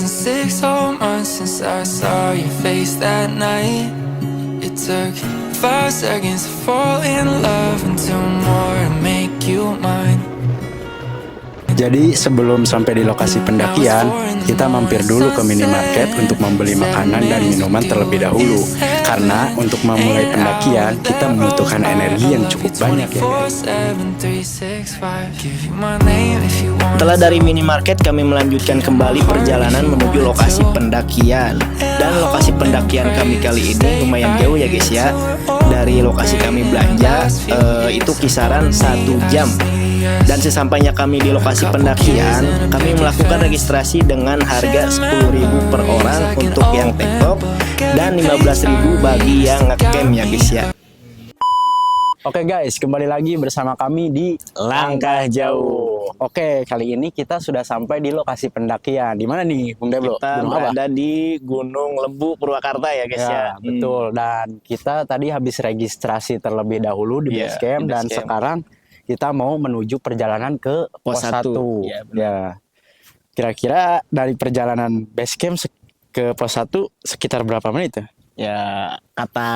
and 6 whole months since I saw your face that night. It took 5 seconds to fall in love and 2 more to make you mine. Jadi sebelum sampai di lokasi pendakian, kita mampir dulu ke minimarket untuk membeli makanan dan minuman terlebih dahulu. Karena untuk memulai pendakian, kita membutuhkan energi yang cukup banyak ya guys. Setelah dari minimarket, kami melanjutkan kembali perjalanan menuju lokasi pendakian. Dan lokasi pendakian kami kali ini lumayan jauh ya guys ya. Dari lokasi kami belanja itu kisaran 1 jam. Dan sesampainya kami di lokasi pendakian, kami melakukan registrasi dengan harga 10.000 per orang untuk yang take off dan 15.000 bagi yang ngecamp ya guys ya. Oke guys, kembali lagi bersama kami di Langkah Jauh. Oke, kali ini kita sudah sampai di lokasi pendakian. Di mana nih, Bung Deblo? Kita Gunung apa? berada di Gunung Lembu Purwakarta ya guys ya. Betul. Dan kita tadi habis registrasi terlebih dahulu di base camp, di base dan camp. sekarang kita mau menuju perjalanan ke pos 1. Ya. Kira-kira dari perjalanan base camp ke pos 1 sekitar berapa menit ya? Ya, kata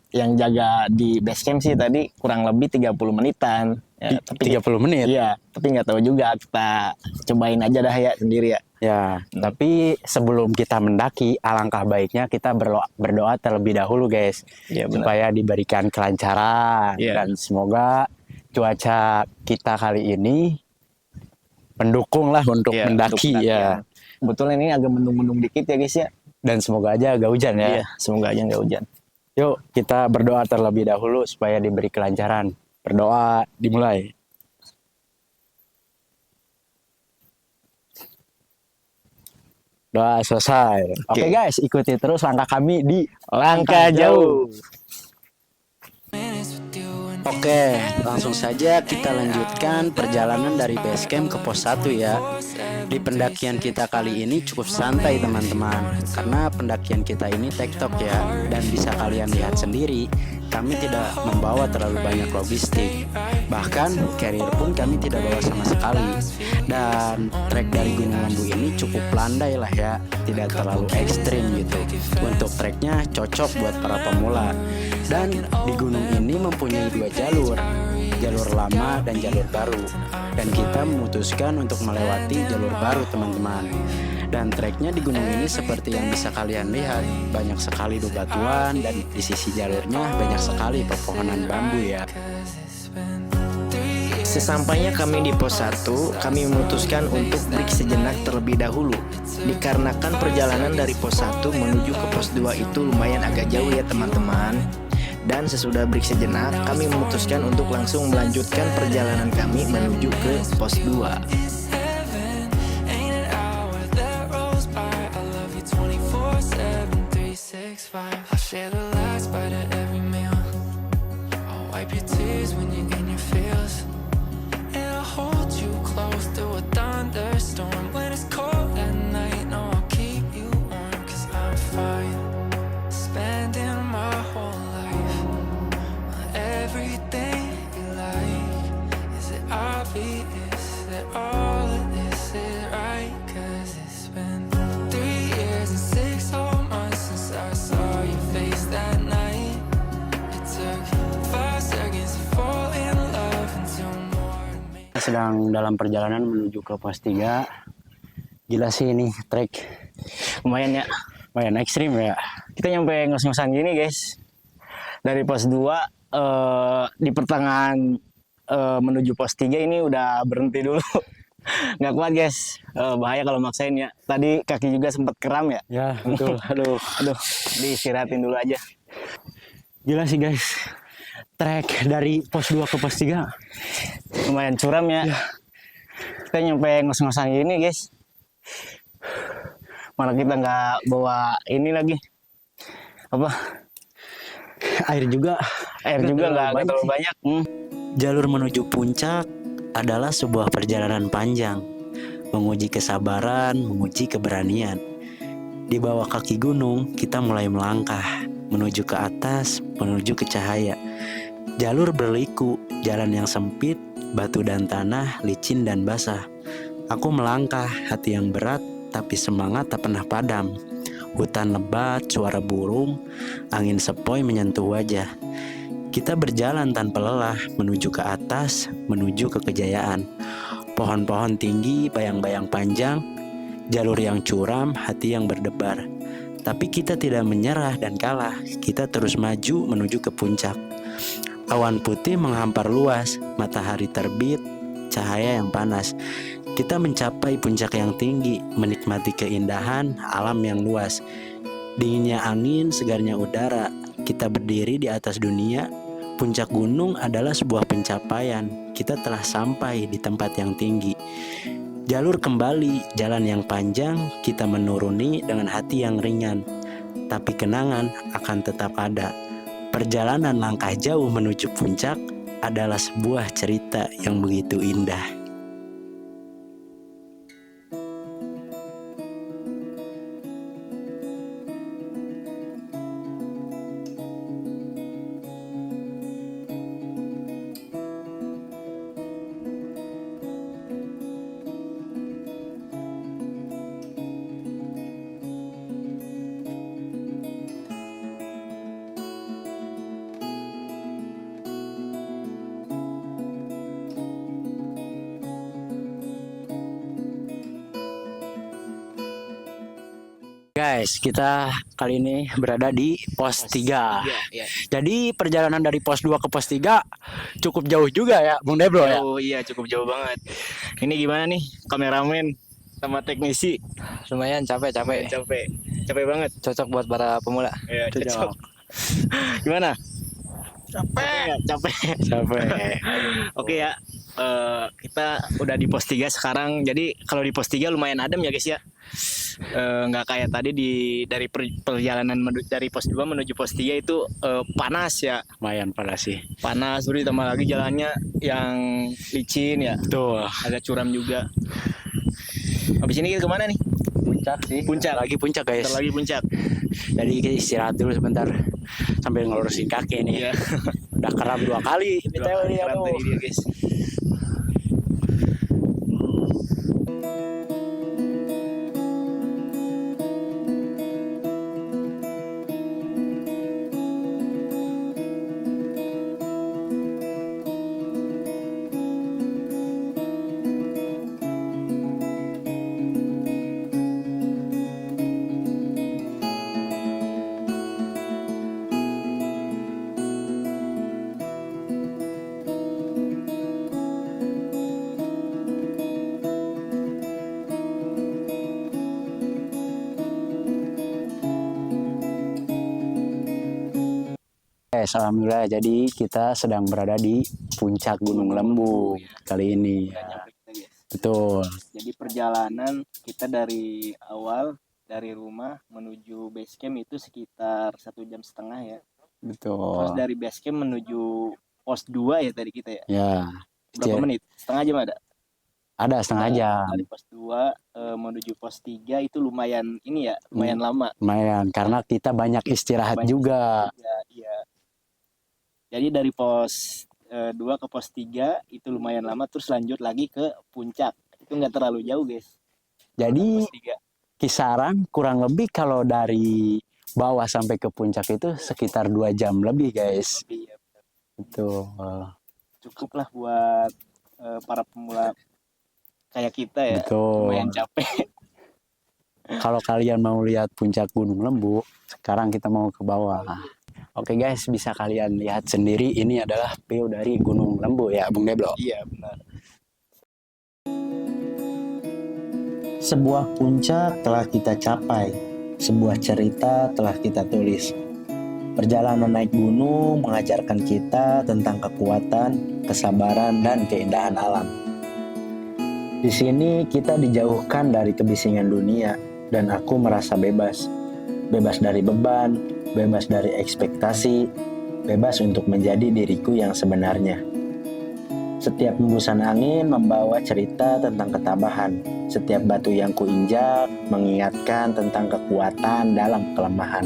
yang jaga di base camp sih tadi kurang lebih 30 menitan. Ya, tapi 30 menit? Iya, tapi nggak tahu juga, kita cobain aja dah ya sendiri ya. Ya, tapi sebelum kita mendaki, alangkah baiknya kita berdoa terlebih dahulu guys. Iya, benar. Supaya diberikan kelancaran. Iya. Dan semoga cuaca kita kali ini mendukung lah untuk Iya, mendaki untuk ya. Kebetulan ini agak mendung-mendung dikit ya guys ya. Dan semoga aja agak hujan ya. Iya, semoga aja nggak hujan. Yuk kita berdoa terlebih dahulu supaya diberi kelancaran. Berdoa dimulai. Doa selesai. Oke guys, ikuti terus langkah kami di Langkah Jauh. Oke, langsung saja kita lanjutkan perjalanan dari base camp ke pos 1 ya. Di pendakian kita kali ini cukup santai teman-teman, karena pendakian kita ini tektok ya. Dan bisa kalian lihat sendiri, kami tidak membawa terlalu banyak logistik. Bahkan carrier pun kami tidak bawa sama sekali. Dan trek dari Gunung Lembu ini cukup landai lah ya, tidak terlalu ekstrim gitu. Untuk treknya cocok buat para pemula. Dan di gunung ini mempunyai 2 jalur lama dan jalur baru. Dan kita memutuskan untuk melewati jalur baru teman-teman. Dan treknya di gunung ini seperti yang bisa kalian lihat, banyak sekali bebatuan dan di sisi jalurnya banyak sekali pepohonan bambu ya. Sesampainya kami di pos 1, kami memutuskan untuk break sejenak terlebih dahulu. Dikarenakan perjalanan dari pos 1 menuju ke pos 2 itu lumayan agak jauh ya teman-teman. Dan sesudah break sejenak, kami memutuskan untuk langsung melanjutkan perjalanan kami menuju ke pos 2. Sedang dalam perjalanan menuju ke pos 3. Gila sih ini trek. Lumayan ya. Lumayan ekstrim ya. Kita nyampe ngos-ngosan gini guys. Dari pos 2 di pertengahan menuju pos 3 ini udah berhenti dulu. Nggak kuat guys. Bahaya kalau maksain ya. Tadi kaki juga sempat kram ya. Ya betul. Aduh, diistirahatin dulu aja. Gila sih guys. Trek dari pos 2 ke pos 3 lumayan curam ya. Kita nyampe ngos-ngosan gini guys. Malah kita nggak bawa ini lagi. Apa? Air juga nggak terlalu banyak. Jalur menuju puncak adalah sebuah perjalanan panjang, menguji kesabaran, menguji keberanian. Di bawah kaki gunung, kita mulai melangkah, menuju ke atas, menuju ke cahaya. Jalur berliku, jalan yang sempit, batu dan tanah, licin dan basah. Aku melangkah, hati yang berat, tapi semangat tak pernah padam. Hutan lebat, suara burung, angin sepoi menyentuh wajah. Kita berjalan tanpa lelah menuju ke atas, menuju ke kejayaan. Pohon-pohon tinggi, bayang-bayang panjang, jalur yang curam, hati yang berdebar. Tapi kita tidak menyerah dan kalah. Kita terus maju menuju ke puncak. Awan putih menghampar luas, matahari terbit, cahaya yang panas. Kita mencapai puncak yang tinggi, menikmati keindahan alam yang luas. Dinginnya angin, segarnya udara. Kita berdiri di atas dunia. Puncak gunung adalah sebuah pencapaian. Kita telah sampai di tempat yang tinggi. Jalur kembali, jalan yang panjang, kita menuruni dengan hati yang ringan. Tapi kenangan akan tetap ada. Perjalanan langkah jauh menuju puncak adalah sebuah cerita yang begitu indah. Guys, kita kali ini berada di pos 3. Ya. Jadi perjalanan dari pos 2 ke pos 3 cukup jauh juga ya, Bung Debro ya. Oh iya, cukup jauh banget. Ini gimana nih kameramen sama teknisi? Lumayan capek. Capek banget. Cocok buat para pemula. Ya, Cocok. Gimana? Capek. Oke ya. Kita udah di pos 3 sekarang. Jadi kalau di pos 3 lumayan adem ya guys ya. Nggak kayak tadi dari perjalanan dari pos 2 menuju pos 3 itu panas ya. Lumayan panas sih. Panas, beri tambah lagi jalannya yang licin ya. Tuh, Agak curam juga. Habis ini kita kemana nih? Puncak sih. Puncak. lagi puncak guys. Bentar lagi puncak. Jadi kita istirahat dulu sebentar sambil ngelurusin kaki nih. Iya. Udah kram 2 kali. Dua kali keram tadi dia guys. Alhamdulillah, jadi kita sedang berada di puncak Gunung Lembu kali ini. Betul. Jadi perjalanan kita dari awal dari rumah menuju base camp itu sekitar 1,5 jam ya. Terus Betul. dari base camp menuju pos 2 ya tadi kita ya. Ya, Berapa menit? Setengah jam ada. ada setengah jam. Dari pos 2 menuju pos 3 itu lumayan ini ya, lumayan lama. Lumayan, karena kita banyak istirahat Banyak juga. Iya. Jadi dari pos 2 ke pos 3 itu lumayan lama, terus lanjut lagi ke puncak. Itu nggak terlalu jauh guys. Jadi Pos 3. kisaran kurang lebih kalau dari bawah sampai ke puncak itu sekitar 2 jam lebih guys. Iya, Betul. cukup lah buat para pemula kayak kita ya. Betul. Lumayan capek. Kalau kalian mau lihat puncak Gunung Lembu, sekarang kita mau ke bawah. Oke guys, bisa kalian lihat sendiri ini adalah view dari Gunung Lembu ya, Bung Deblo. Iya benar. Sebuah puncak telah kita capai, sebuah cerita telah kita tulis. Perjalanan naik gunung mengajarkan kita tentang kekuatan, kesabaran, dan keindahan alam. Di sini kita dijauhkan dari kebisingan dunia, dan aku merasa bebas. Bebas dari beban, bebas dari ekspektasi, bebas untuk menjadi diriku yang sebenarnya. Setiap hembusan angin membawa cerita tentang ketabahan. Setiap batu yang kuinjak mengingatkan tentang kekuatan dalam kelemahan.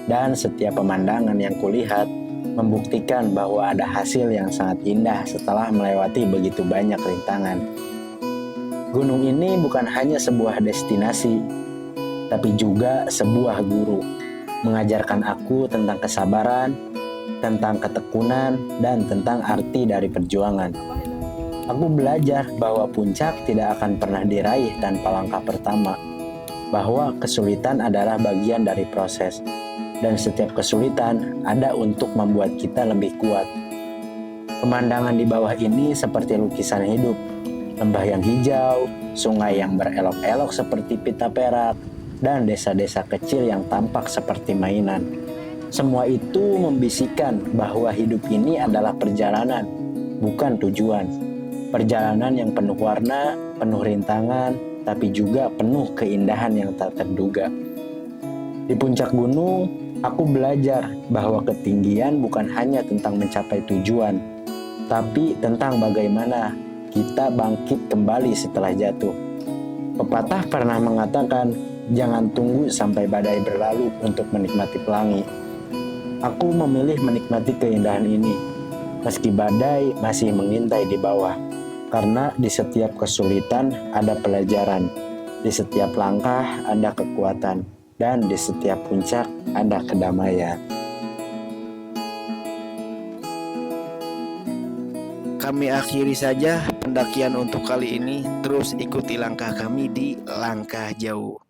Dan setiap pemandangan yang kulihat membuktikan bahwa ada hasil yang sangat indah setelah melewati begitu banyak rintangan. Gunung ini bukan hanya sebuah destinasi, tapi juga sebuah guru, mengajarkan aku tentang kesabaran, tentang ketekunan, dan tentang arti dari perjuangan. Aku belajar bahwa puncak tidak akan pernah diraih tanpa langkah pertama, bahwa kesulitan adalah bagian dari proses, dan setiap kesulitan ada untuk membuat kita lebih kuat. Pemandangan di bawah ini seperti lukisan hidup, lembah yang hijau, sungai yang berelok-elok seperti pita perak, dan desa-desa kecil yang tampak seperti mainan. Semua itu membisikkan bahwa hidup ini adalah perjalanan, bukan tujuan. Perjalanan yang penuh warna, penuh rintangan, tapi juga penuh keindahan yang tak terduga. Di puncak gunung, aku belajar bahwa ketinggian bukan hanya tentang mencapai tujuan, tapi tentang bagaimana kita bangkit kembali setelah jatuh. Pepatah pernah mengatakan, jangan tunggu sampai badai berlalu untuk menikmati pelangi. Aku memilih menikmati keindahan ini, meski badai masih mengintai di bawah. Karena di setiap kesulitan ada pelajaran, di setiap langkah ada kekuatan, dan di setiap puncak ada kedamaian. Kami akhiri saja pendakian untuk kali ini. Terus ikuti langkah kami di Langkah Jauh.